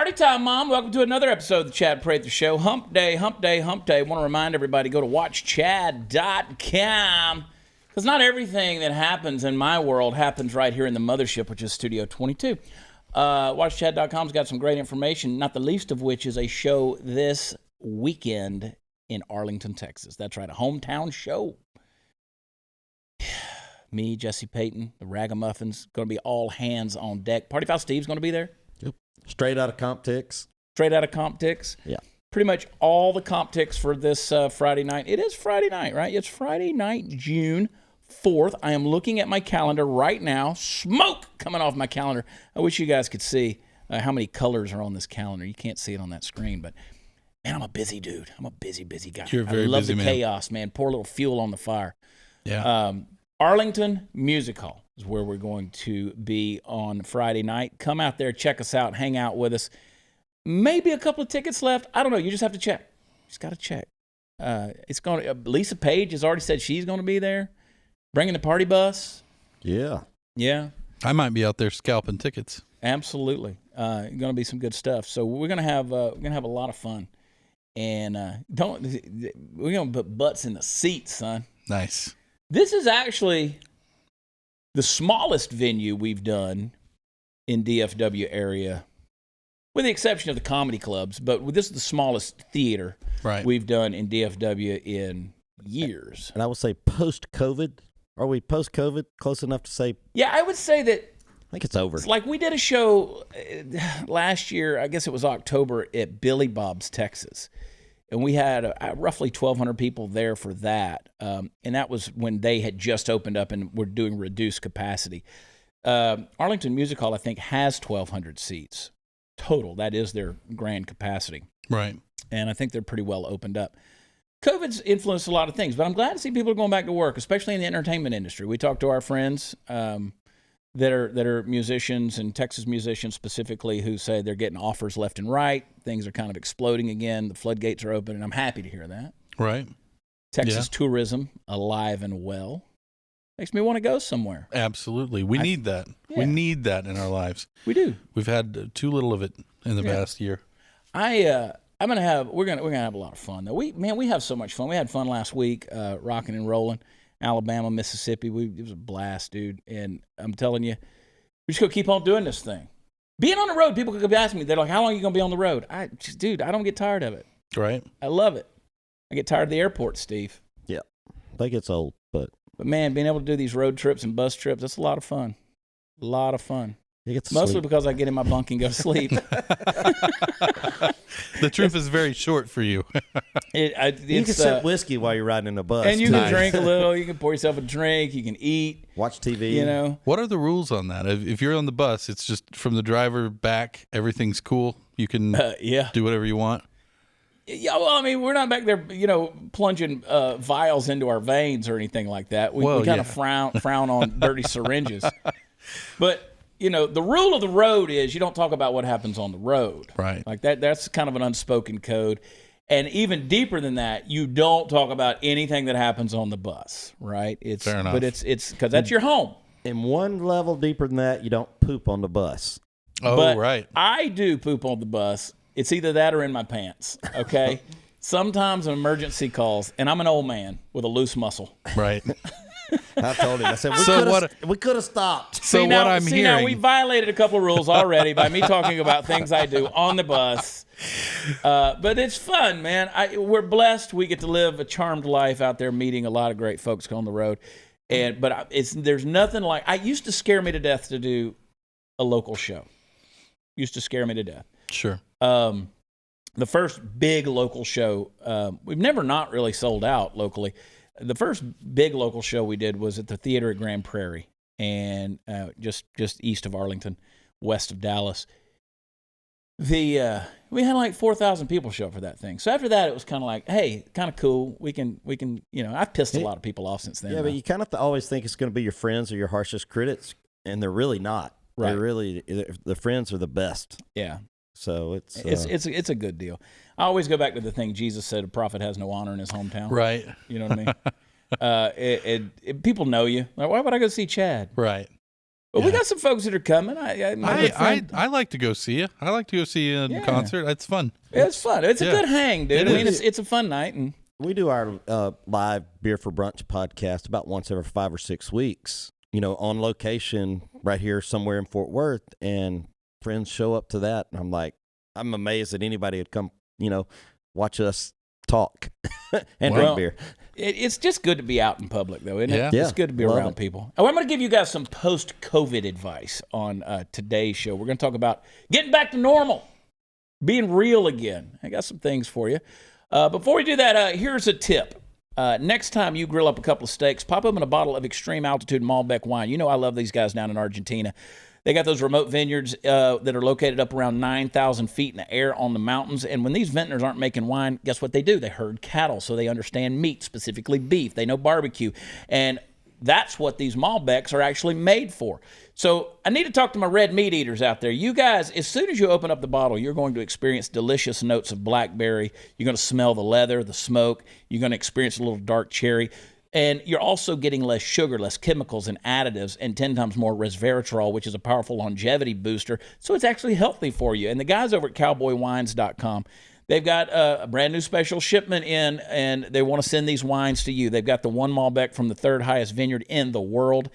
Party time, Mom. Welcome to another episode of the Chad Prather Show. Hump day, hump day, hump day. I want to remind everybody, go to watchchad.com, because not everything that happens in my world happens right here in the mothership, which is Studio 22. Watchchad.com's got some great information, not the least of which is a show this weekend in Arlington, Texas. That's right, a hometown show. Me, Jesse Payton, the Ragamuffins, going to be all hands on deck. Party Foul Steve's going to be there. Yep. Straight out of Comptix. Straight out of Comptix. Yeah. Pretty much all the Comptix for this Friday night. It is Friday night, right? It's Friday night, June 4th. I am looking at my calendar right now. Smoke coming off my calendar. I wish you guys could see how many colors are on this calendar. You can't see it on that screen, but man, I'm a busy dude. I'm a busy guy. You're a very busy man. I love the chaos, man. Pour a little fuel on the fire. Yeah. Arlington Music Hall is where we're going to be on Friday night. Come out there, check us out, hang out with us. Maybe a couple of tickets left. I don't know. You just have to check. Just got to check. It's going to. Lisa Page has already said she's going to be there, bringing the party bus. Yeah. Yeah. I might be out there scalping tickets. Absolutely. Going to be some good stuff. So we're going to have a lot of fun, and we're going to put butts in the seats, son. Nice. This is actually the smallest venue we've done in DFW area, with the exception of the comedy clubs, but this is the smallest theater we've done in DFW in years. And I would say post-COVID. Are we post-COVID close enough to say? Yeah, I would say that. I think it's over. It's like we did a show last year, I guess it was October, at Billy Bob's, Texas. And we had roughly 1,200 people there for that. And that was when they had just opened up and were doing reduced capacity. Arlington Music Hall, I think, has 1,200 seats total. That is their grand capacity. Right. And I think they're pretty well opened up. COVID's influenced a lot of things, but I'm glad to see people are going back to work, especially in the entertainment industry. We talked to our friends that are musicians, and Texas musicians specifically, who say they're getting offers left and right. Things are kind of exploding again. The floodgates are open, and I'm happy to hear that. Right. Texas tourism, alive and well. Makes me want to go somewhere. Absolutely. We need that. Yeah. We need that in our lives. We do. We've had too little of it in the past year. We're gonna have a lot of fun though. We have so much fun. We had fun last week, rocking and rolling. Alabama, Mississippi. It was a blast, dude. And I'm telling you, we're just going to keep on doing this thing. Being on the road, people could be asking me, they're like, how long are you going to be on the road? I don't get tired of it. Right. I love it. I get tired of the airport, Steve. Yeah. I think it's old, but man, being able to do these road trips and bus trips, that's a lot of fun. A lot of fun. Mostly because I get in my bunk and go to sleep. The trip is very short for you. You can sip whiskey while you're riding in a bus. And you can drink a little. You can pour yourself a drink. You can eat. Watch TV. You know. What are the rules on that? If you're on the bus, it's just from the driver back, everything's cool. You can do whatever you want. Yeah, well, I mean, we're not back there, plunging vials into our veins or anything like that. We kind of frown on dirty syringes. But the rule of the road is you don't talk about what happens on the road. Right. Like that's kind of an unspoken code. And even deeper than that, you don't talk about anything that happens on the bus, right? Fair enough. But it's because that's your home. And one level deeper than that, you don't poop on the bus. Oh, but right. I do poop on the bus. It's either that or in my pants, okay? Sometimes an emergency calls, and I'm an old man with a loose muscle. Right. I told him. I said, we could have stopped. Now we violated a couple of rules already by me talking about things I do on the bus. But it's fun, man. We're blessed. We get to live a charmed life out there, meeting a lot of great folks on the road. But there's nothing like. It used to scare me to death to do a local show. Used to scare me to death. Sure. The first big local show, we've never not really sold out locally. The first big local show we did was at the theater at Grand Prairie, and just east of Arlington, west of Dallas. We had like 4,000 people show up for that thing. So after that, it was kind of like, hey, kind of cool. We can. I've pissed a lot of people off since then. Yeah, but you kind of always think it's going to be your friends or your harshest critics, and they're really not. Right. The friends are the best. Yeah. So it's a good deal. I always go back to the thing Jesus said: a prophet has no honor in his hometown. Right. You know what I mean? People know you. Like, why would I go see Chad? Right. But we got some folks that are coming. I like to go see you. I like to go see you in concert. It's fun. It's fun. It's a good hang, dude. It's a fun night. And we do our live Beer for Brunch podcast about once every 5 or 6 weeks, on location right here somewhere in Fort Worth. And friends show up to that. And I'm amazed that anybody would come, watch us talk and drink beer. It's just good to be out in public, though, isn't it? Yeah. It's good to be around people. Oh, I'm going to give you guys some post-COVID advice on today's show. We're going to talk about getting back to normal, being real again. I got some things for you. Before we do that, here's a tip. Next time you grill up a couple of steaks, pop them in a bottle of extreme altitude Malbec wine. I love these guys down in Argentina. They got those remote vineyards that are located up around 9,000 feet in the air on the mountains. And when these vintners aren't making wine, guess what they do? They herd cattle, so they understand meat, specifically beef. They know barbecue. And that's what these Malbecs are actually made for. So I need to talk to my red meat eaters out there. You guys, as soon as you open up the bottle, you're going to experience delicious notes of blackberry. You're going to smell the leather, the smoke. You're going to experience a little dark cherry. And you're also getting less sugar, less chemicals and additives, and 10 times more resveratrol, which is a powerful longevity booster. So it's actually healthy for you. And the guys over at cowboywines.com, they've got a brand new special shipment in, and they want to send these wines to you. They've got the one Malbec from the third highest vineyard in the world,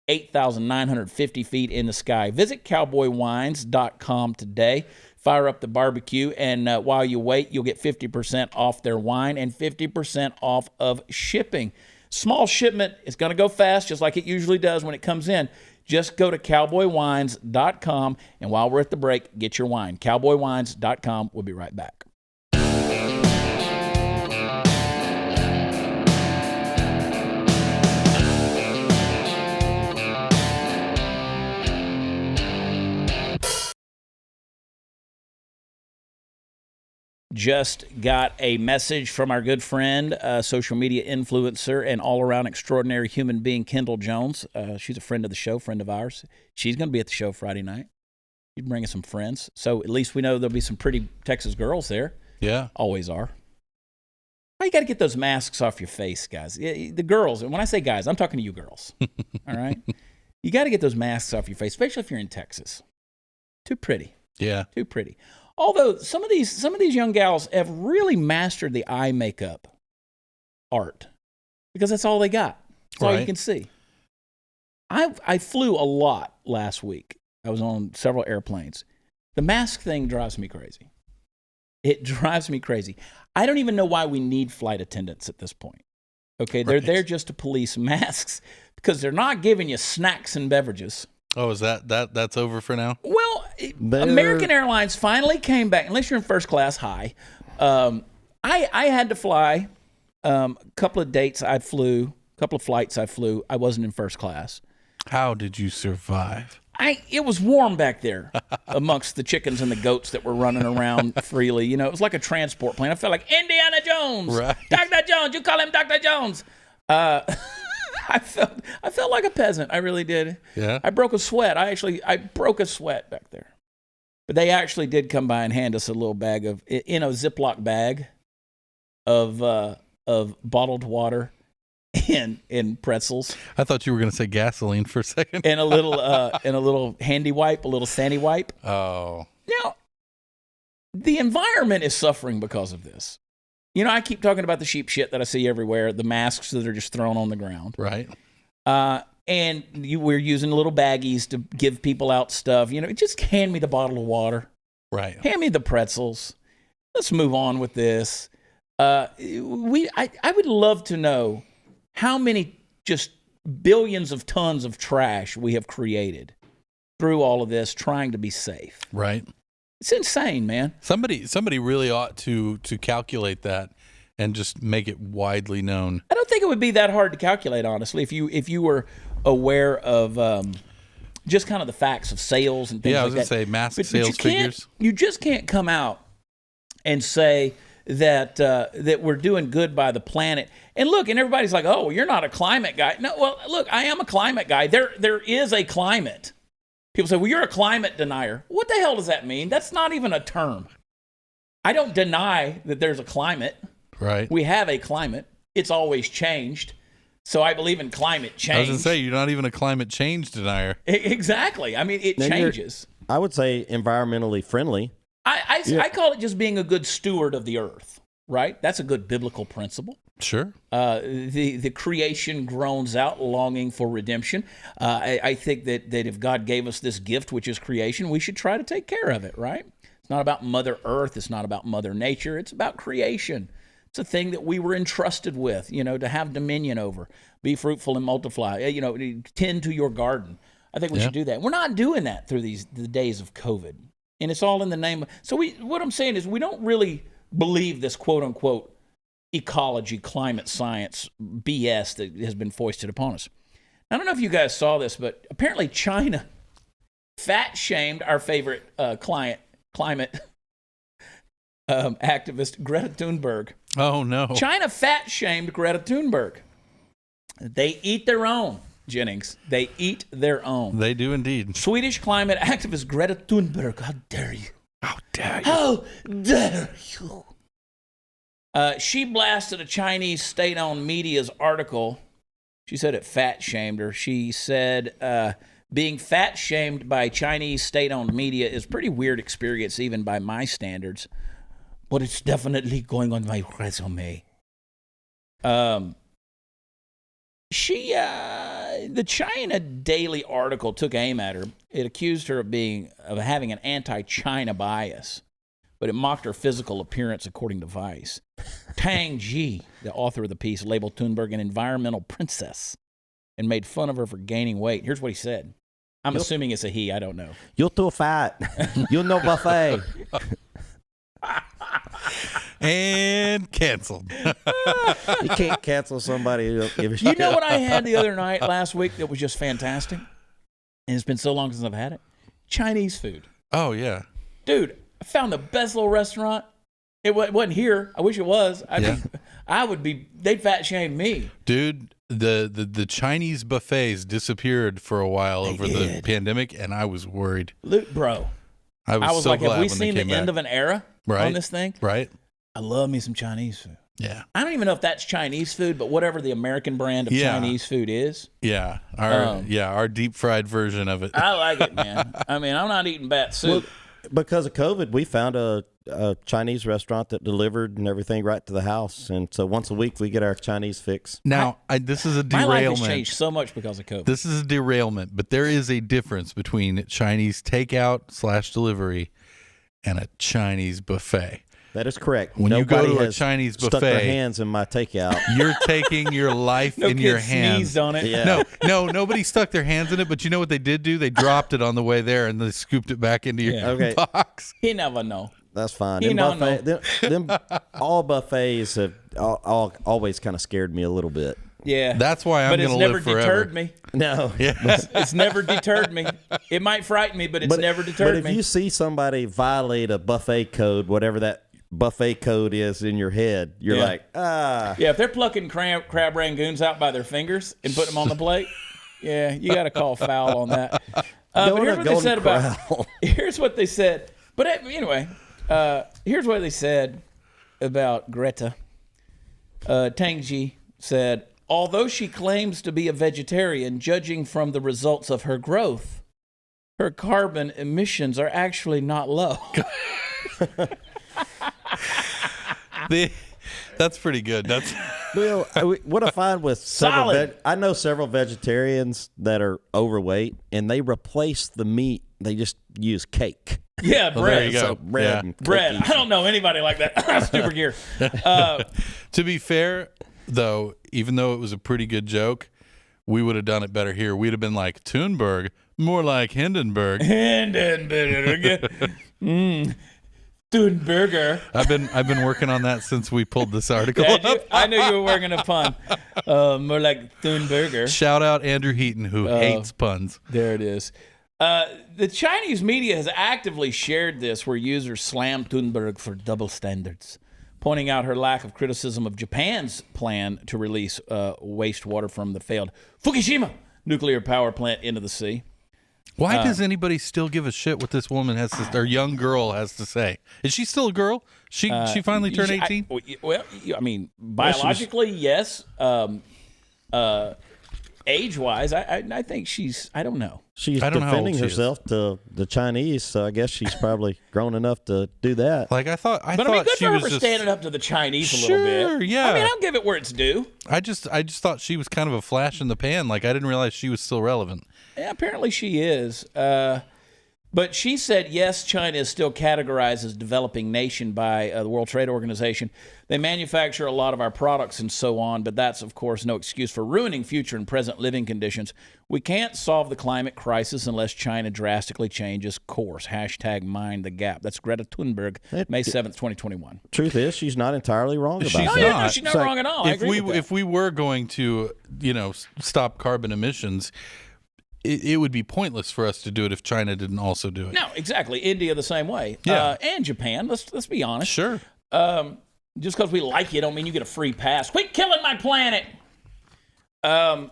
8,950 feet in the sky. Visit cowboywines.com today. Fire up the barbecue, and while you wait, you'll get 50% off their wine and 50% off of shipping. Small shipment is going to go fast, just like it usually does when it comes in. Just go to cowboywines.com, and while we're at the break, get your wine. Cowboywines.com. We'll be right back. Just got a message from our good friend, social media influencer, and all-around extraordinary human being, Kendall Jones. She's a friend of the show, friend of ours. She's going to be at the show Friday night. You'd bring us some friends. So at least we know there'll be some pretty Texas girls there. Yeah. Always are. Well, you got to get those masks off your face, guys. The girls, and when I say guys, I'm talking to you girls. All right? You got to get those masks off your face, especially if you're in Texas. Too pretty. Yeah. Too pretty. Although some of these young gals have really mastered the eye makeup art because that's all they got. That's all you can see. I flew a lot last week. I was on several airplanes. The mask thing drives me crazy. It drives me crazy. I don't even know why we need flight attendants at this point. Okay, they're there just to police masks because they're not giving you snacks and beverages. Oh, is that's over for now? Well, American Airlines finally came back, unless you're in first class, I had to fly a couple of flights I flew. I wasn't in first class. How did you survive? It was warm back there amongst the chickens and the goats that were running around freely. It was like a transport plane. I felt like Indiana Jones. Right. Dr. Jones, you call him Dr. Jones. I felt like a peasant. I really did. Yeah. I broke a sweat. I broke a sweat back there. But they actually did come by and hand us a little bag in a Ziploc bag of bottled water and pretzels. I thought you were going to say gasoline for a second. And a little handy wipe, a little sandy wipe. Oh. Now, the environment is suffering because of this. I keep talking about the sheep shit that I see everywhere, the masks that are just thrown on the ground. Right. And we're using little baggies to give people out stuff. Just hand me the bottle of water. Right. Hand me the pretzels. Let's move on with this. I would love to know how many just billions of tons of trash we have created through all of this trying to be safe. Right. It's insane, man. Somebody really ought to calculate that and just make it widely known. I don't think it would be that hard to calculate, honestly, if you were aware of just kind of the facts of sales and things like that. Yeah, I was going to say massive sales figures. You just can't come out and say that we're doing good by the planet. And look, and everybody's like, "Oh, you're not a climate guy." No, well, look, I am a climate guy. There is a climate. People say, well, you're a climate denier. What the hell does that mean? That's not even a term. I don't deny that there's a climate. Right. We have a climate. It's always changed. So I believe in climate change. I was going to say, you're not even a climate change denier. Exactly. I mean, it changes. I would say environmentally friendly. I call it just being a good steward of the earth, right? That's a good biblical principle. Sure. The creation groans out longing for redemption. I think that if God gave us this gift, which is creation, we should try to take care of it, right? It's not about Mother Earth. It's not about Mother Nature. It's about creation. It's a thing that we were entrusted with, to have dominion over. Be fruitful and multiply. Tend to your garden. I think we should do that. We're not doing that through the days of COVID. And it's all in the name of... So what I'm saying is we don't really believe this quote-unquote ecology, climate science BS that has been foisted upon us. I don't know if you guys saw this, but apparently China fat-shamed our favorite climate activist, Greta Thunberg. Oh, no. China fat-shamed Greta Thunberg. They eat their own, Jennings. They eat their own. They do indeed. Swedish climate activist Greta Thunberg. How dare you? How dare you? How dare you? She blasted a Chinese state-owned media's article. She said it fat-shamed her. She said being fat-shamed by Chinese state-owned media is a pretty weird experience, even by my standards. But it's definitely going on my resume. The China Daily article took aim at her. It accused her of having an anti-China bias, but it mocked her physical appearance, according to Vice. Tang Ji, the author of the piece, labeled Thunberg an environmental princess and made fun of her for gaining weight. Here's what he said. I'm assuming it's a he. I don't know. You're too fat. You're no buffet. And canceled. You can't cancel somebody who don't give a shit. You know what I had the other night last week that was just fantastic? And it's been so long since I've had it. Chinese food. Oh, yeah. Dude, I found the best little restaurant. It wasn't here. I wish it was. They'd fat shame me. Dude, the Chinese buffets disappeared for a while over the pandemic, and I was worried. Bro. I was so like, glad have we when seen they the came end back. of an era on this thing? Right. I love me some Chinese food. Yeah. I don't even know if that's Chinese food, but whatever the American brand of Chinese food is. Yeah. Our deep fried version of it. I like it, man. I mean, I'm not eating bat soup. Well, because of COVID, we found a Chinese restaurant that delivered and everything right to the house. And so once a week, we get our Chinese fix. Now, this is a My derailment. life has changed so much because of COVID. This is a derailment, but there is a difference between Chinese takeout / delivery and a Chinese buffet. That is correct. When you go to a has Chinese stuck their buffet, hands in my takeout. you're taking your life in your hands. Sneezed on it. Yeah. No, nobody stuck their hands in it, but you know what they did do? They dropped it on the way there and they scooped it back into your box. He never know. That's fine. You know, Them all buffets have always kind of scared me a little bit. Yeah. That's why I'm going to live forever. But it's never deterred me. No. Yeah. It's never deterred me. It might frighten me, but it's never deterred me. But if you see somebody violate a buffet code, whatever that buffet code is in your head, you're like, Yeah, if they're plucking crab rangoons out by their fingers and putting them on the plate, you got to call foul on that. But here's what they said about. Here's what they said. But anyway, here's what they said about Greta. Tang Ji said, although she claims to be a vegetarian, judging from the results of her growth, her carbon emissions are actually not low. That's pretty good. Well, what I find with I know several vegetarians that are overweight, and they replace the meat. They just use cake. Yeah, bread. There you go. So bread. And Bread. cookies. I don't know anybody like that. Stupid gear. To be fair, though, even though it was a pretty good joke, we would have done it better here. We'd have been like Thunberg, more like Hindenburg. Thunberger. I've been working on that since we pulled this article Did you? up. I knew you were working a pun. More like Thunberger. Shout out Andrew Heaton, who hates puns. There it is. The Chinese media has actively shared this, where users slammed Thunberg for double standards, pointing out her lack of criticism of Japan's plan to release wastewater from the failed Fukushima nuclear power plant into the sea. Why does anybody still give a shit what this woman has to, or young girl has to say? Is she still a girl? She finally turned 18? Well, I mean, biologically, yes. Age-wise, I think she's, I don't know. She's I don't know how old defending she is. herself to the Chinese, so I guess she's probably grown enough to do that. Like I thought But I mean, good she for her was for just standing up to the Chinese a Sure, little bit. yeah. I mean, I'll give it where it's due. I just thought she was kind of a flash in the pan. Like I didn't realize she was still relevant. Yeah, apparently she is. But she said, yes, China is still categorized as a developing nation by the World Trade Organization. They manufacture a lot of our products and so on, but that's, of course, no excuse for ruining future and present living conditions. We can't solve the climate crisis unless China drastically changes course. Hashtag mind the gap. That's Greta Thunberg, May 7th, 2021. Truth is, she's not entirely wrong about She's that. Oh, yeah, no, not. she's not wrong at all. I agree with that. If we were going to, stop carbon emissions, it would be pointless for us to do it if China didn't also do it. No, exactly. India the same way. Yeah. And Japan. Let's be honest. Sure. Just because we like you don't mean you get a free pass. Quit killing my planet. And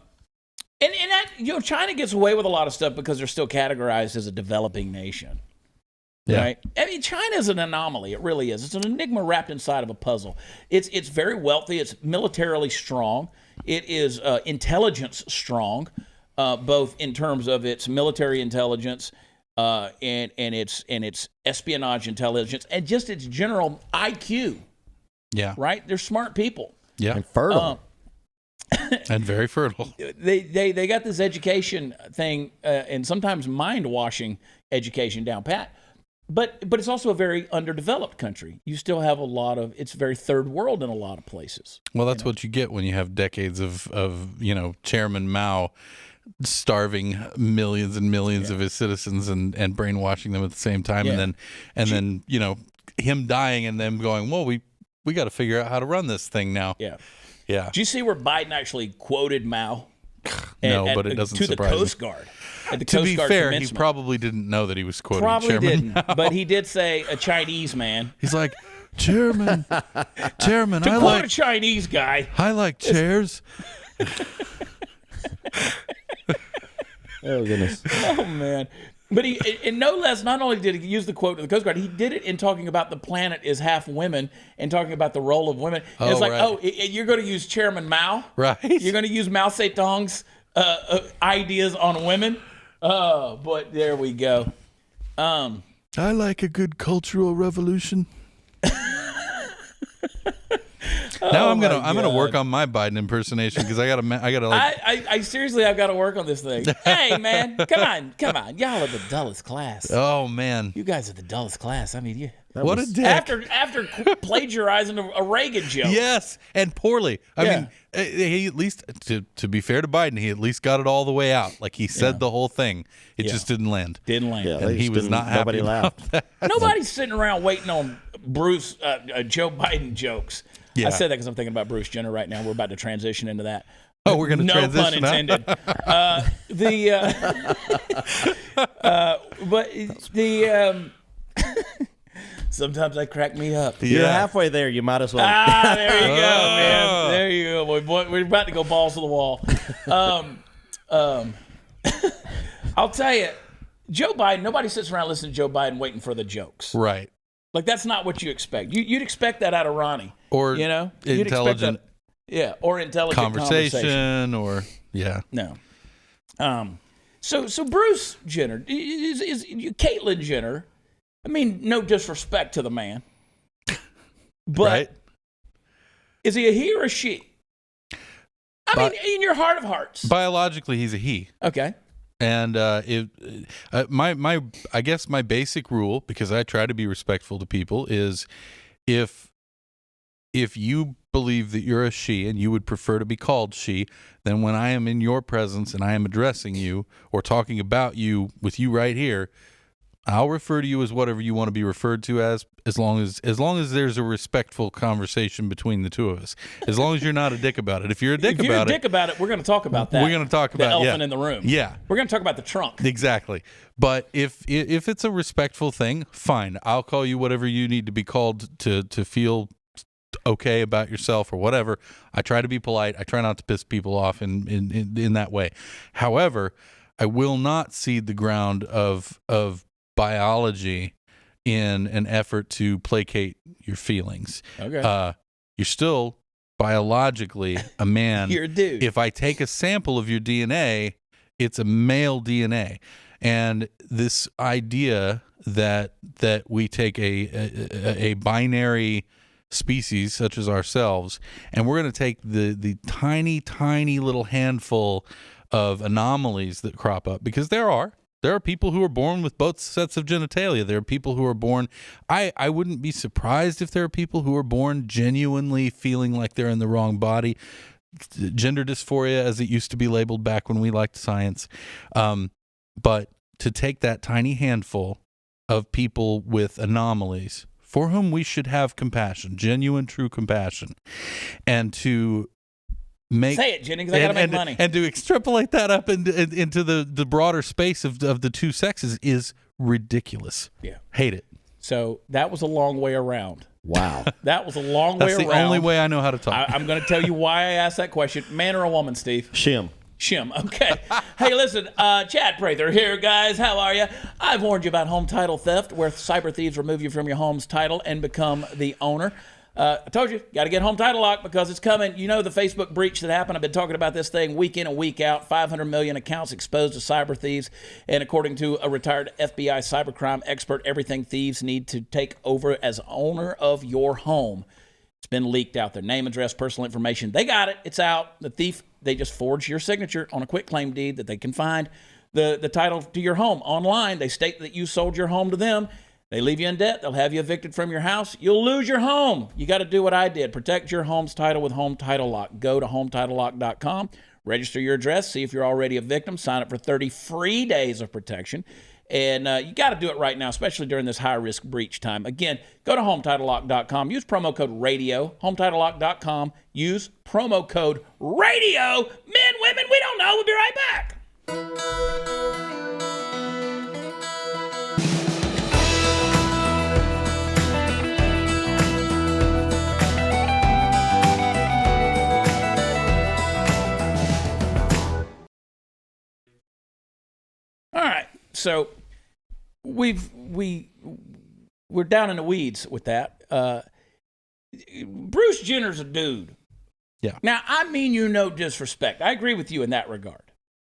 that, China gets away with a lot of stuff because they're still categorized as a developing nation. Yeah. Right? I mean, China is an anomaly. It really is. It's an enigma wrapped inside of a puzzle. It's very wealthy. It's militarily strong. It is intelligence strong, both in terms of its military intelligence and its espionage intelligence and just its general IQ. Yeah. Right? They're smart people. Yeah. And fertile. And very fertile. They got this education thing and sometimes mind-washing education down pat. But it's also a very underdeveloped country. You still have it's very third world in a lot of places. Well, that's what you get when you have decades of Chairman Mao starving millions and millions of his citizens and brainwashing them at the same time. Yeah. And then him dying and them going, well, we got to figure out how to run this thing now. Yeah. Yeah. Did you see where Biden actually quoted Mao? No, but it doesn't to surprise the me. Coast Guard. At the To Coast be Guard fair, he commencement. probably didn't know that he was quoting Probably Chairman didn't, Mao. but he did say a Chinese man. He's like, Chairman, To quote a Chinese guy. I like chairs. Oh, goodness. Oh, man. But not only did he use the quote of the Coast Guard, he did it in talking about the planet is half women and talking about the role of women. And it's like, right. You're going to use Chairman Mao? Right. You're going to use Mao Zedong's ideas on women? Oh, but there we go. I like a good cultural revolution. Now I'm gonna work on my Biden impersonation because I gotta I seriously, I've got to work on this thing. Hey, man, come on. Y'all are the dullest class. Oh man, You guys are the dullest class. I mean, what a dick! after plagiarizing a Reagan joke. Yes, and poorly. I Yeah. mean, he at least to be fair to Biden, he at least got it all the way out. Like he said the whole thing. It just didn't land. Didn't land. Yeah, And they he just was didn't- not happy nobody about laughed. that. Nobody's sitting around waiting on Joe Biden jokes. Yeah. I said that because I'm thinking about Bruce Jenner right now. We're about to transition into that. Oh, we're gonna no transition. pun intended. Sometimes I crack me up. You're Yeah. halfway there. You might as well. There you go, man. There you go. Boy, we're about to go balls to the wall. I'll tell you, Joe Biden, nobody sits around listening to Joe Biden waiting for the jokes. Right. Like, that's not what you expect. You'd expect that out of Ronnie. Or You'd expect intelligent that, yeah, or intelligent conversation, or yeah. No. So Bruce Jenner is Caitlyn Jenner. I mean, no disrespect to the man, but Right. is he a he or a she? I mean, in your heart of hearts. Biologically, he's a he. Okay. And I guess my basic rule, because I try to be respectful to people, is if you believe that you're a she and you would prefer to be called she, then when I am in your presence and I am addressing you or talking about you with you right here, I'll refer to you as whatever you want to be referred to as long as there's a respectful conversation between the two of us. As long as you're not a dick about it. If you're a dick about it, we're going to talk about that. we're going to talk about the elephant in the room. Yeah. We're going to talk about the trunk. Exactly. But if it's a respectful thing, fine. I'll call you whatever you need to be called to feel okay about yourself or whatever. I try to be polite. I try not to piss people off in that way. However, I will not cede the ground of biology in an effort to placate your feelings. Okay. You're still biologically a man. You're a dude. If I take a sample of your DNA, it's a male DNA. And this idea that we take a binary species such as ourselves, and we're going to take the tiny little handful of anomalies that crop up, because there are people who are born with both sets of genitalia. There are people who are born, I wouldn't be surprised if there are people who are born genuinely feeling like they're in the wrong body. Gender dysphoria, as it used to be labeled back when we liked science. But to take that tiny handful of people with anomalies for whom we should have compassion, genuine, true compassion, and to say it, Jenny, because I got to make money. And to extrapolate that up into the broader space of the two sexes is ridiculous. Yeah. Hate it. So that was a long way around. Wow. That was a long way around. That's the only way I know how to talk. I'm going to tell you why I asked that question. Man or a woman, Steve? Shim. Okay. Hey, listen, Chad Prather here, guys. How are you? I've warned you about home title theft, where cyber thieves remove you from your home's title and become the owner. I told you, got to get home title lock because it's coming. You know the Facebook breach that happened. I've been talking about this thing week in and week out. 500 million accounts exposed to cyber thieves. And according to a retired FBI cybercrime expert, everything thieves need to take over as owner of your home. It's been leaked out there. Name, address, personal information. They got it. It's out. The thief, they just forge your signature on a quitclaim deed that they can find the title to your home online. They state that you sold your home to them. They leave you in debt. They'll have you evicted from your house. You'll lose your home. You got to do what I did. Protect your home's title with Home Title Lock. Go to HomeTitleLock.com. Register your address. See if you're already a victim. Sign up for 30 free days of protection. And you got to do it right now, especially during this high-risk breach time. Again, go to HomeTitleLock.com. Use promo code RADIO. HomeTitleLock.com. Use promo code RADIO. Men, women, we don't know. We'll be right back. All right, so we're down in the weeds with that. Bruce Jenner's a dude. Yeah. Now, I mean you no disrespect. I agree with you in that regard.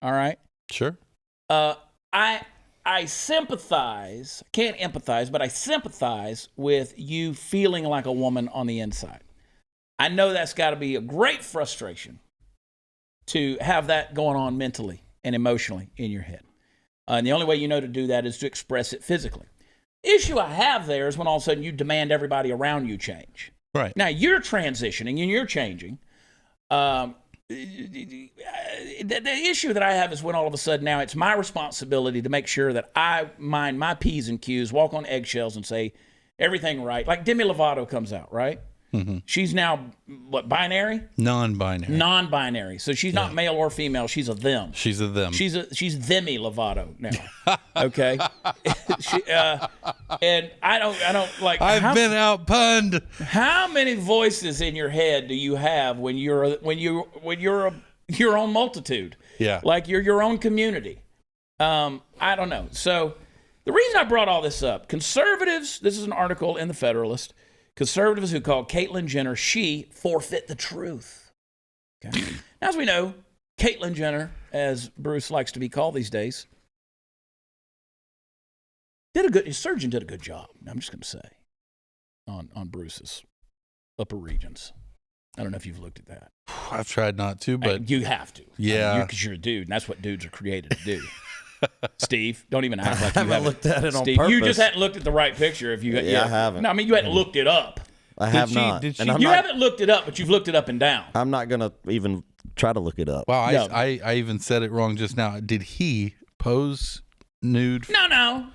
All right? Sure. I sympathize, can't empathize, but I sympathize with you feeling like a woman on the inside. I know that's got to be a great frustration to have that going on mentally and emotionally in your head. And the only way you know to do that is to express it physically. Issue I have there is when all of a sudden you demand everybody around you change. Right. Now, you're transitioning and you're changing. The issue that I have is when all of a sudden now it's my responsibility to make sure that I mind my P's and Q's, walk on eggshells and say everything right. Like Demi Lovato comes out, right? Mm-hmm. She's now, what, binary? Non-binary. So she's not male or female. She's a them. She's a them. She's Demi Lovato now. Okay? And I don't like. I've been outpunned. How many voices in your head do you have when you're your own multitude? Yeah. Like you're your own community. I don't know. So the reason I brought all this up, conservatives, this is an article in the Federalist, conservatives who call Caitlyn Jenner, she forfeit the truth. Okay. Now, as we know, Caitlyn Jenner, as Bruce likes to be called these days, his surgeon did a good job, I'm just going to say, on Bruce's upper regions. I don't know if you've looked at that. I've tried not to, but you have to. Yeah. Because you're a dude, and that's what dudes are created to do. Steve, don't even act like you haven't looked at it on Steve, purpose. You just hadn't looked at the right picture. If you, I haven't. No, I mean you hadn't looked it up. I have not. You haven't looked it up, but you've looked it up and down. I'm not going to even try to look it up. Wow, I even said it wrong just now. Did he pose nude? No,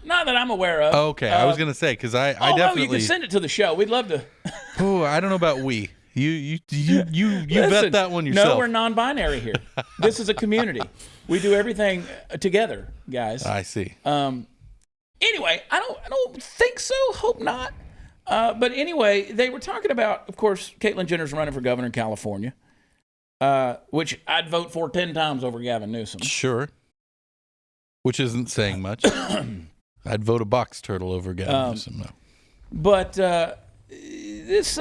not that I'm aware of. Okay, I was going to say because I definitely. You can send it to the show. We'd love to. Oh, I don't know about we. You vet that one yourself. No, we're non-binary here. This is a community. We do everything together, guys. I see. Anyway, I don't think so. Hope not. But anyway, they were talking about, of course, Caitlyn Jenner's running for governor in California, which I'd vote for 10 times over Gavin Newsom. Sure. Which isn't saying much. I'd vote a box turtle over Gavin Newsom, though. But this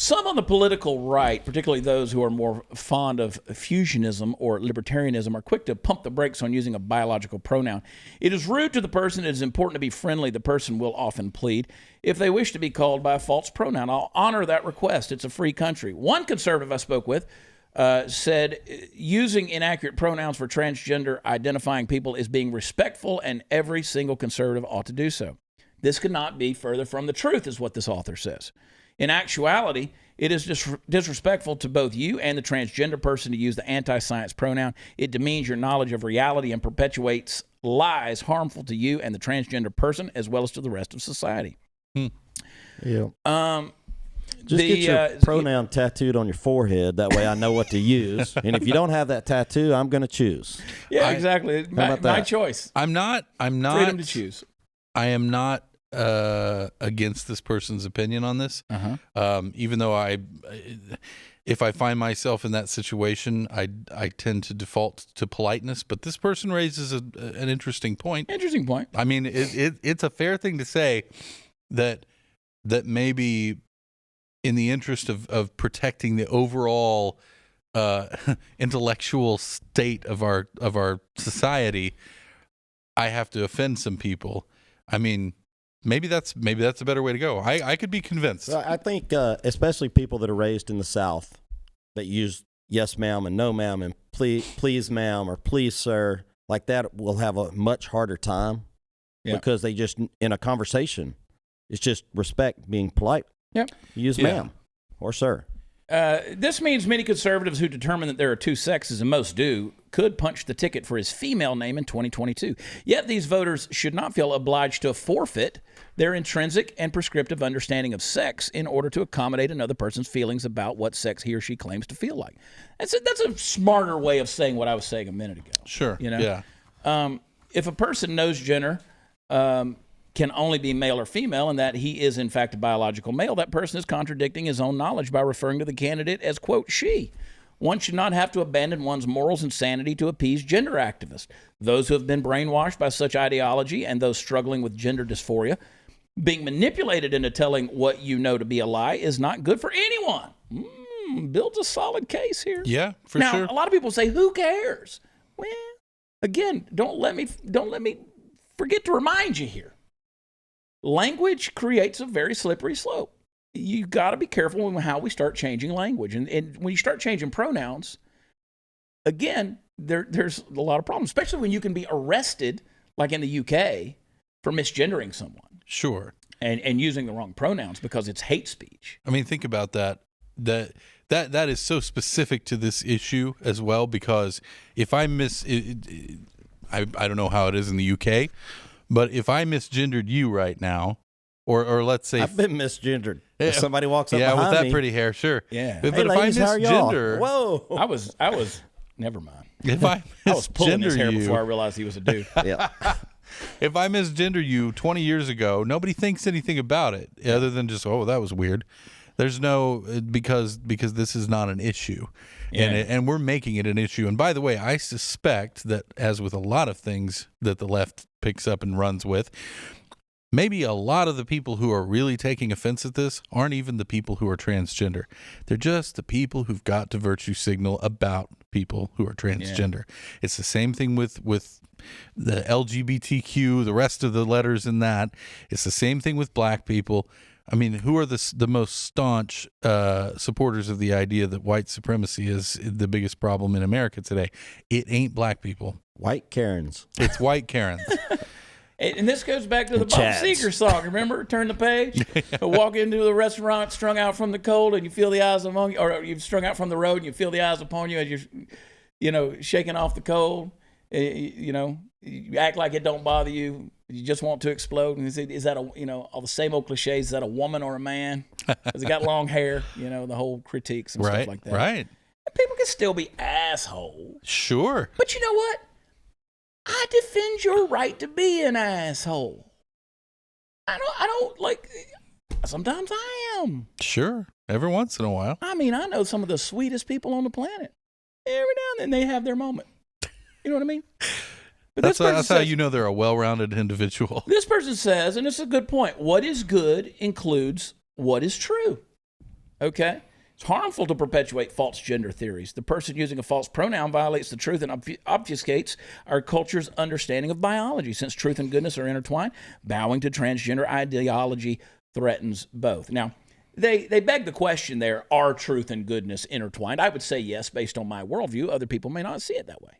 Some on the political right, particularly those who are more fond of fusionism or libertarianism, are quick to pump the brakes on using a biological pronoun. It is rude to the person. It is important to be friendly. The person will often plead if they wish to be called by a false pronoun. I'll honor that request. It's a free country. One conservative I spoke with said using inaccurate pronouns for transgender identifying people is being respectful, and every single conservative ought to do so. This could not be further from the truth, is what this author says. In actuality, it is disrespectful to both you and the transgender person to use the anti-science pronoun. It demeans your knowledge of reality and perpetuates lies harmful to you and the transgender person as well as to the rest of society. Yeah. Just get your pronoun tattooed on your forehead. That way I know what to use. And if you don't have that tattoo, I'm going to choose. Yeah, exactly. My choice. I'm not Freedom to choose. I am not against this person's opinion on this. Even though if I find myself in that situation, I tend to default to politeness. But this person raises an interesting point. Interesting point. I mean, it's a fair thing to say that maybe in the interest of protecting the overall intellectual state of our society, I have to offend some people. I mean, maybe that's a better way to go. I could be convinced. I think especially people that are raised in the South that use yes ma'am and no ma'am and please ma'am or please sir, like that will have a much harder time because they just, in a conversation, it's just respect, being polite. Use ma'am or sir. This means many conservatives who determine that there are two sexes, and most do, could punch the ticket for his female name in 2022. Yet these voters should not feel obliged to forfeit their intrinsic and prescriptive understanding of sex in order to accommodate another person's feelings about what sex he or she claims to feel like. That's a smarter way of saying what I was saying a minute ago. Sure. You know? Yeah. If a person knows gender can only be male or female and that he is in fact a biological male, that person is contradicting his own knowledge by referring to the candidate as, quote, she. One should not have to abandon one's morals and sanity to appease gender activists. Those who have been brainwashed by such ideology and those struggling with gender dysphoria, being manipulated into telling what you know to be a lie is not good for anyone. Builds a solid case here. Yeah, for sure. Now, a lot of people say, who cares? Well, again, don't let me forget to remind you here. Language creates a very slippery slope. You've got to be careful with how we start changing language. And when you start changing pronouns, again, there's a lot of problems, especially when you can be arrested, like in the UK, for misgendering someone. Sure. And using the wrong pronouns because it's hate speech. I mean, think about that. That is so specific to this issue as well, because if I I don't know how it is in the UK, but if I misgendered you right now, or let's say I've been misgendered. If somebody walks up behind with that me, pretty hair, sure. Yeah. But hey, if ladies, I how are y'all? misgender, Whoa, I was never mind. If I was pulling his hair misgender before I you, realized he was a dude. yeah. if I misgender you 20 years ago, nobody thinks anything about it other than just, oh, that was weird. There's no because this is not an issue, and we're making it an issue. And by the way, I suspect that, as with a lot of things that the left picks up and runs with, maybe a lot of the people who are really taking offense at this aren't even the people who are transgender. They're just the people who've got to virtue signal about people who are transgender. Yeah. It's the same thing with the LGBTQ, the rest of the letters in that. It's the same thing with black people. I mean, who are the most staunch supporters of the idea that white supremacy is the biggest problem in America today? It ain't black people. White Karens. It's white Karens. And this goes back to the Bob Seger song. Remember? Turn the page. Walk into the restaurant, strung out from the cold, and you feel the eyes among you, or you've strung out from the road, and you feel the eyes upon you as you're, shaking off the cold. You act like it don't bother you. You just want to explode. And is that all the same old cliches? Is that a woman or a man? Has it got long hair? The whole critiques and stuff like that. Right. And people can still be assholes. Sure. But you know what? I defend your right to be an asshole. I don't like. Sometimes I am. Sure. Every once in a while. I mean, I know some of the sweetest people on the planet. Every now and then they have their moment. You know what I mean? But that's how you know they're a well-rounded individual. This person says, and it's a good point, what is good includes what is true. Okay? It's harmful to perpetuate false gender theories. The person using a false pronoun violates the truth and obfuscates our culture's understanding of biology. Since truth and goodness are intertwined, bowing to transgender ideology threatens both. Now, they beg the question there, are truth and goodness intertwined? I would say yes, based on my worldview. Other people may not see it that way.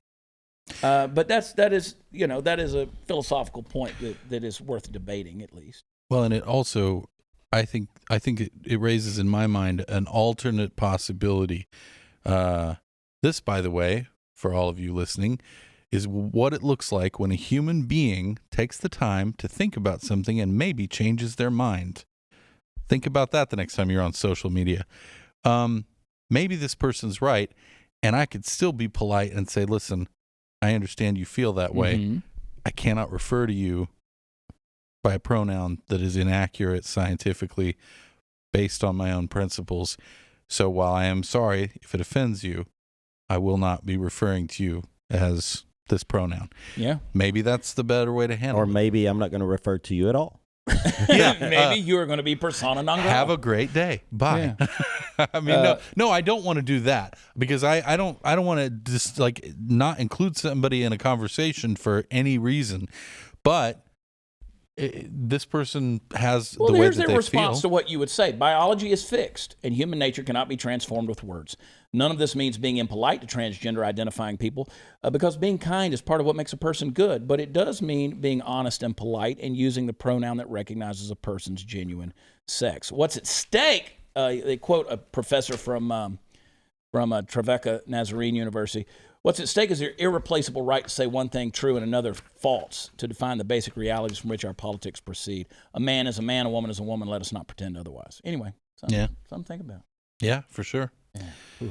But that is a philosophical point that is worth debating, at least. Well, and it also, I think it raises in my mind an alternate possibility. This, by the way, for all of you listening, is what it looks like when a human being takes the time to think about something and maybe changes their mind. Think about that the next time you're on social media. Maybe this person's right, and I could still be polite and say, listen, I understand you feel that way. Mm-hmm. I cannot refer to you by a pronoun that is inaccurate scientifically based on my own principles. So while I am sorry if it offends you, I will not be referring to you as this pronoun. Yeah. Maybe that's the better way to handle it. Or maybe I'm not going to refer to you at all. Maybe you are going to be persona non grata. Have a great day. Bye. Yeah. I mean, no, I don't want to do that because I don't want to just like not include somebody in a conversation for any reason. But this person has the way that they feel. Here's their response to what you would say. Biology is fixed, and human nature cannot be transformed with words. None of this means being impolite to transgender identifying people, because being kind is part of what makes a person good. But it does mean being honest and polite and using the pronoun that recognizes a person's genuine sex. What's at stake? They quote a professor from Trevecca Nazarene University. What's at stake is your irreplaceable right to say one thing true and another false, to define the basic realities from which our politics proceed. A man is a man, a woman is a woman. Let us not pretend otherwise. Anyway, something to think about. Yeah, for sure. Yeah.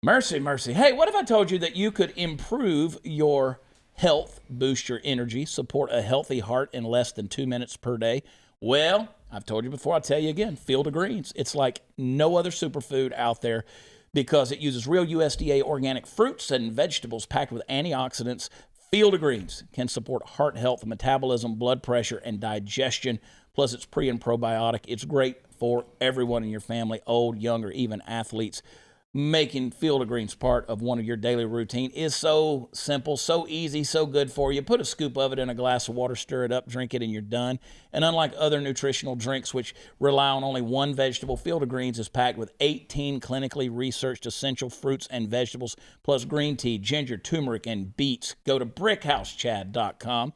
Mercy, mercy. Hey, what if I told you that you could improve your health, boost your energy, support a healthy heart in less than 2 minutes per day? Well, I've told you before, I'll tell you again, Field of Greens. It's like no other superfood out there, because it uses real USDA organic fruits and vegetables packed with antioxidants. Field of Greens can support heart health, metabolism, blood pressure, and digestion. Plus, it's pre and probiotic. It's great for everyone in your family, old, young, or even athletes. Making Field of Greens part of one of your daily routine is so simple, so easy, so good for you. Put a scoop of it in a glass of water, stir it up, drink it, and you're done. And unlike other nutritional drinks, which rely on only one vegetable, Field of Greens is packed with 18 clinically researched essential fruits and vegetables, plus green tea, ginger, turmeric, and beets. Go to brickhousechad.com.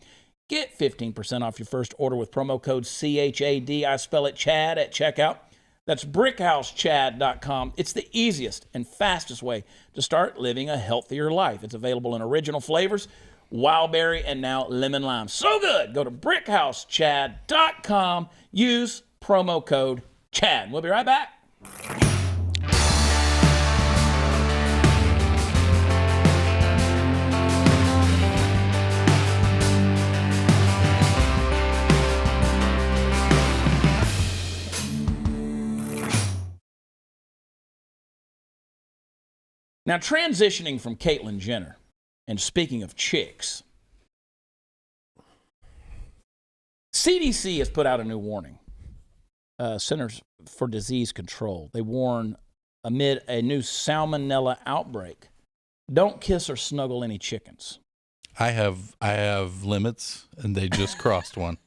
Get 15% off your first order with promo code CHAD. I spell it Chad at checkout. That's brickhousechad.com. It's the easiest and fastest way to start living a healthier life. It's available in original flavors, wild berry, and now lemon lime. So good. Go to brickhousechad.com. Use promo code CHAD. We'll be right back. Now, transitioning from Caitlyn Jenner, and speaking of chicks, CDC has put out a new warning. Centers for Disease Control. They warn amid a new salmonella outbreak, don't kiss or snuggle any chickens. I have limits, and they just crossed one.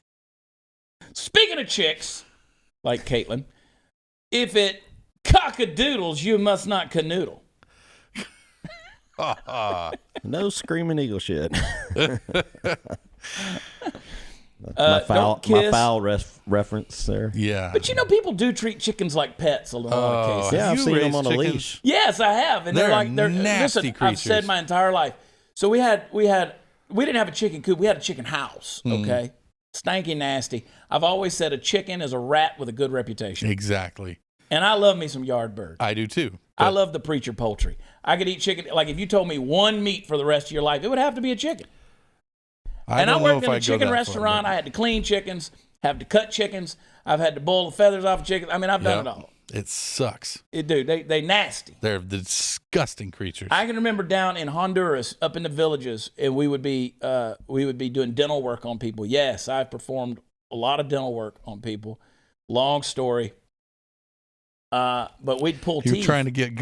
Speaking of chicks, like Caitlyn, if it cock-a-doodles, you must not canoodle. No screaming eagle shit. My foul reference there. Yeah. But you know, people do treat chickens like pets in a lot of cases. Yeah, I've You seen them raise on a chickens? leash. Yes, I have. And They're they're nasty listen, I've said creatures. my entire life. So we didn't have a chicken coop. We had a chicken house. Okay. Stanky nasty. I've always said a chicken is a rat with a good reputation. Exactly. And I love me some yard birds. I do too. I love the preacher poultry. I could eat chicken. Like if you told me one meat for the rest of your life, it would have to be a chicken. I worked in a chicken restaurant. I had to clean chickens, have to cut chickens. I've had to boil the feathers off of chickens. I mean, I've done it all. It sucks. They nasty. They're disgusting creatures. I can remember down in Honduras, up in the villages, and we would be doing dental work on people. Yes, I've performed a lot of dental work on people. Long story. But we'd pull You were teeth. trying to get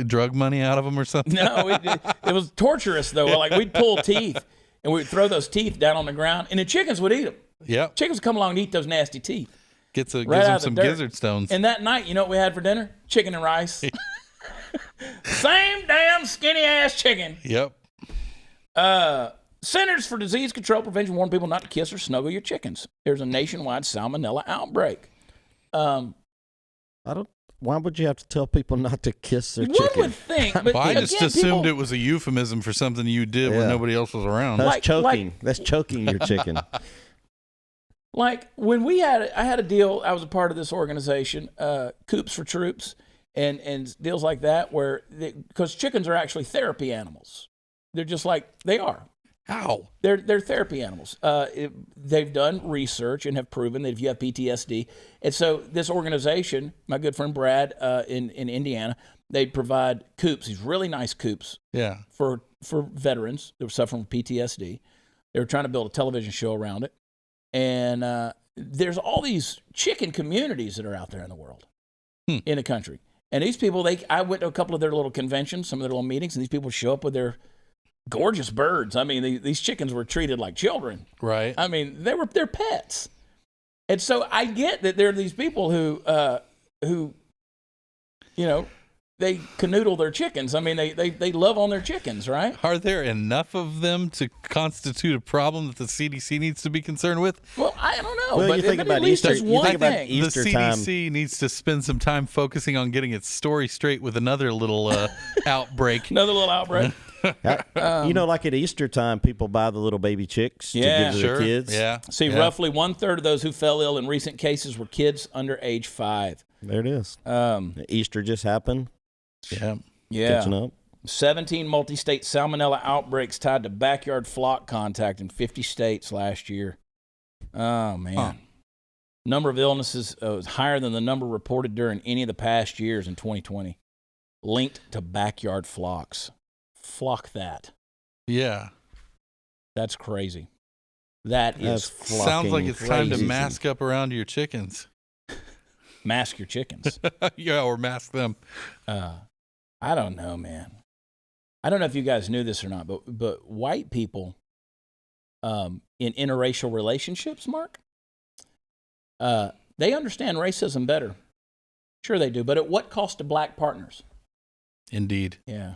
drug money out of them or something? No, it was torturous though. Like we'd pull teeth and we'd throw those teeth down on the ground, and the chickens would eat them. Yep. Chickens would come along and eat those nasty teeth. Gives out them of the some dirt. gizzard stones. And that night, you know what we had for dinner? Chicken and rice. Same damn skinny ass chicken. Yep. Centers for Disease Control Prevention warn people not to kiss or snuggle your chickens. There's a nationwide salmonella outbreak. Why would you have to tell people not to kiss their One chicken? would think, but Well, I again, just assumed people, it was a euphemism for something you did when nobody else was around. That's Like- choking. That's choking your chicken. like when I had a deal. I was a part of this organization, Coops for Troops, and deals like that, where because chickens are actually therapy animals. They're just like they are. How? They're therapy animals. They've done research and have proven that if you have PTSD, and so this organization, my good friend Brad in Indiana, they provide coops, these really nice coops Yeah. for veterans that were suffering from PTSD. They were trying to build a television show around it, and there's all these chicken communities that are out there in the world, in the country. And these people, I went to a couple of their little conventions, some of their little meetings, and these people show up with their gorgeous birds. I mean, these chickens were treated like children. Right. I mean, they're pets. And so I get that there are these people who they canoodle their chickens. I mean, they love on their chickens, right? Are there enough of them to constitute a problem that the CDC needs to be concerned with? Well, I don't know. Well, but you think at about least Easter- there's you one think about thing. Easter the time. CDC needs to spend some time focusing on getting its story straight with another little outbreak. Another little outbreak. Like at Easter time, people buy the little baby chicks Yeah. to give to Sure. their kids. Yeah. See, Yeah. roughly 1/3 of those who fell ill in recent cases were kids under age 5. There it is. Um, Easter just happened. Yeah. Catching up. 17 multi-state salmonella outbreaks tied to backyard flock contact in 50 states last year. Oh, man. Huh. Number of illnesses was higher than the number reported during any of the past years in 2020, linked to backyard flocks. Flock that. Yeah. That's crazy. That That's is Sounds like it's time to crazy. mask up around your chickens. mask your chickens. Yeah, or mask them. I don't know, man. I don't know if you guys knew this or not, but white people in interracial relationships, Mark, they understand racism better. Sure they do, but at what cost to black partners? Indeed. Yeah.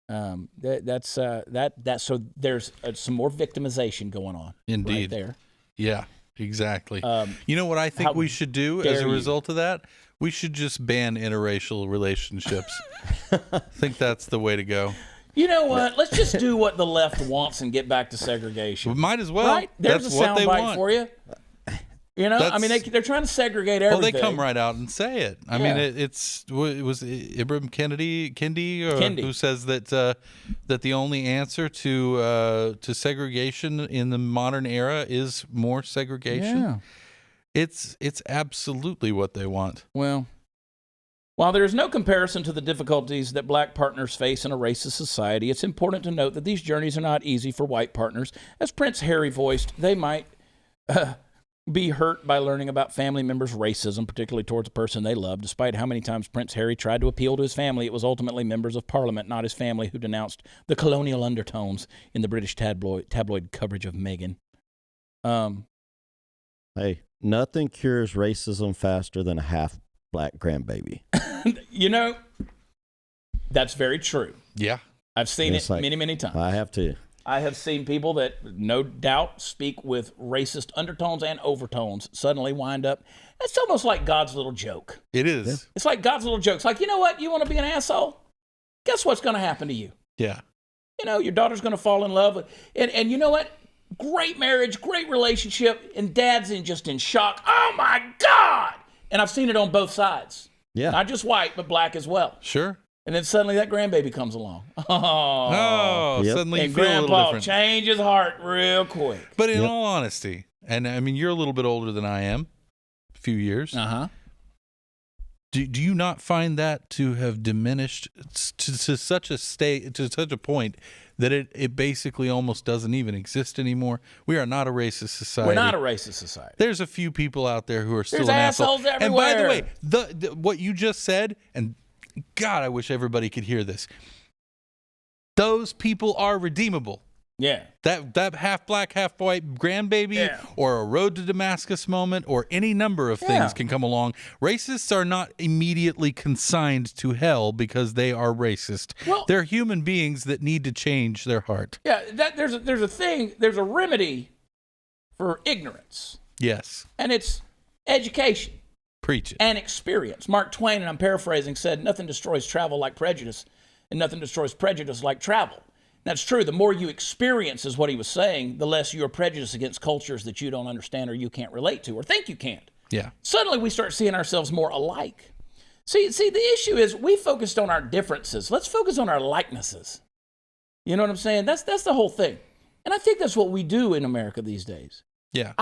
That's so there's some more victimization going on. Indeed. Right there. Yeah, exactly. Um, You know what I think how we should do as dare a you. result of that? We should just ban interracial relationships. I think that's the way to go. You know what? Let's just do what the left wants and get back to segregation. We might as well. Right? There's That's a what they soundbite want. for you. You know, I mean, they're trying to segregate Well, everything. they come right out and say it. I Yeah. mean, it was Ibram Kendi who says that that the only answer to segregation in the modern era is more segregation. Yeah. It's absolutely what they want. Well, while there is no comparison to the difficulties that black partners face in a racist society, it's important to note that these journeys are not easy for white partners. As Prince Harry voiced, they might be hurt by learning about family members' racism, particularly towards a person they love. Despite how many times Prince Harry tried to appeal to his family, it was ultimately members of Parliament, not his family, who denounced the colonial undertones in the British tabloid coverage of Meghan. Hey, nothing cures racism faster than a half black grandbaby. You know, that's very true. Yeah. I've seen It's it like- many, many times. I have to. I have seen people that no doubt speak with racist undertones and overtones suddenly wind up. It's almost like God's little joke. It is. It's like God's little joke. It's like, you know what? You want to be an asshole? Guess what's going to happen to you? Yeah. You know, your daughter's going to fall in love. And you know what? Great marriage, great relationship, and dad's just in shock. Oh, my God! And I've seen it on both sides. Yeah. Not just white, but black as well. Sure. And then suddenly that grandbaby comes along. Oh, Yep. suddenly you And feel a little Grandpa different. changes heart real quick. But in Yep. all honesty, and I mean, you're a little bit older than I am, a few years. Uh-huh. Do you not find that to have diminished to such a state, to such a point that it basically almost doesn't even exist anymore? We are not a racist society. We're not a racist society. There's a few people out there who are still There's an assholes asshole. everywhere. And by the way, what you just said, and God, I wish everybody could hear this. Those people are redeemable. Yeah. That half black, half white grandbaby, or a road to Damascus moment, or any number of things can come along. Racists are not immediately consigned to hell because they are racist. Well, they're human beings that need to change their heart. Yeah, there's a remedy for ignorance. Yes. And it's education. Preach it. And experience. Mark Twain, and I'm paraphrasing, said, nothing destroys travel like prejudice, and nothing destroys prejudice like travel. That's true. The more you experience, is what he was saying, the less you are prejudiced against cultures that you don't understand or you can't relate to or think you can't. Yeah. Suddenly we start seeing ourselves more alike. See, the issue is we focused on our differences. Let's focus on our likenesses. You know what I'm saying? That's the whole thing. And I think that's what we do in America these days. Yeah.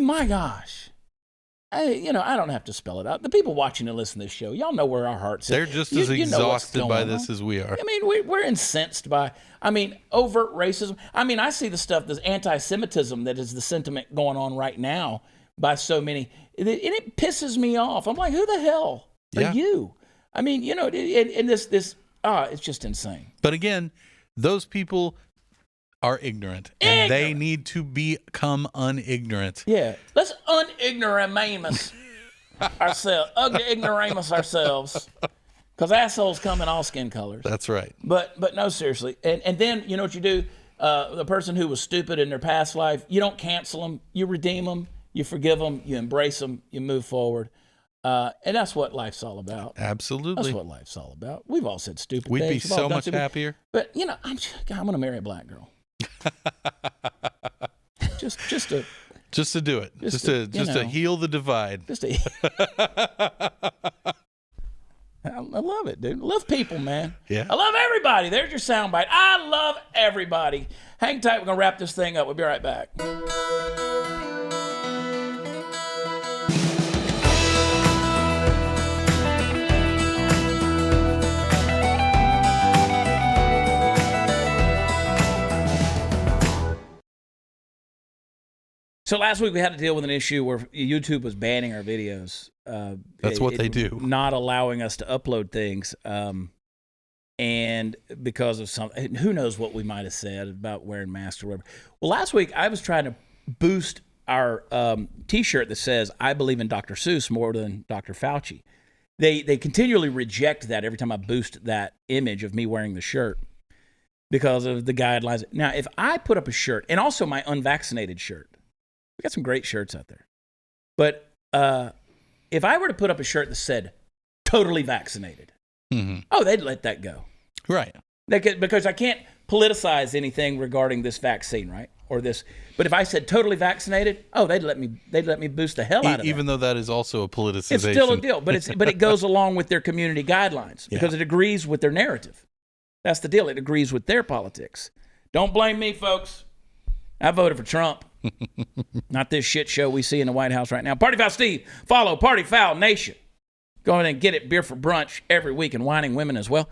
My gosh. I don't have to spell it out. The people watching and listening to this show, y'all know where our hearts are. They're just as exhausted by this as we are. We're incensed by, overt racism. I see the stuff, this anti-Semitism that is the sentiment going on right now by so many, and it pisses me off. I'm like, who the hell are you? It's just insane. But again, those people are ignorant, and they need to become unignorant. Yeah, let's unignoramus ourselves, ignoramus ourselves, because assholes come in all skin colors. That's right. But no, seriously, and then you know what you do? The person who was stupid in their past life, you don't cancel them, you redeem them, you forgive them, you embrace them, you move forward. And that's what life's all about. Absolutely. That's what life's all about. We've all said stupid We'd things. be so much happier. But I'm going to marry a black girl. just to do it. Just to heal the divide. I love it, dude. Love people, man. Yeah. I love everybody. There's your soundbite. I love everybody. Hang tight. We're going to wrap this thing up. We'll be right back. So last week we had to deal with an issue where YouTube was banning our videos. That's what they do. Not allowing us to upload things. And because of who knows what we might have said about wearing masks or whatever. Well, last week I was trying to boost our T-shirt that says, I believe in Dr. Seuss more than Dr. Fauci. They continually reject that every time I boost that image of me wearing the shirt because of the guidelines. Now, if I put up a shirt, and also my unvaccinated shirt, we got some great shirts out there. But if I were to put up a shirt that said totally vaccinated, they'd let that go. Right. Because I can't politicize anything regarding this vaccine, right? Or this. But if I said totally vaccinated, they'd let me boost the hell out of it. Even though that is also a politicization. It's still a deal, but it goes along with their community guidelines because it agrees with their narrative. That's the deal. It agrees with their politics. Don't blame me, folks. I voted for Trump. Not this shit show we see in the White House right now. Party Foul Steve. Follow Party Foul Nation. Go ahead and get it. Beer for brunch every week, and whining women as well.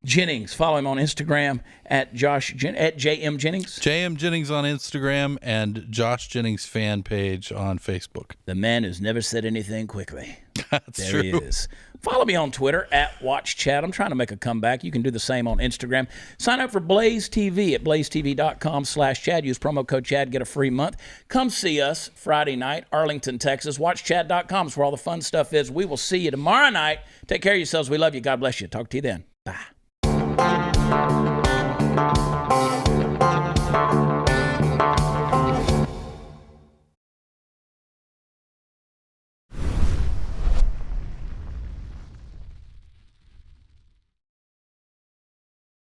Jennings. Follow him on Instagram at JM Jennings. JM Jennings on Instagram and Josh Jennings fan page on Facebook. The man who's never said anything quickly. That's there true. He is. Follow me on Twitter at WatchChat. I'm trying to make a comeback. You can do the same on Instagram. Sign up for Blaze TV at blazetv.com/Chad. Use promo code Chad. Get a free month. Come see us Friday night, Arlington, Texas. WatchChat.com is where all the fun stuff is. We will see you tomorrow night. Take care of yourselves. We love you. God bless you. Talk to you then. Bye.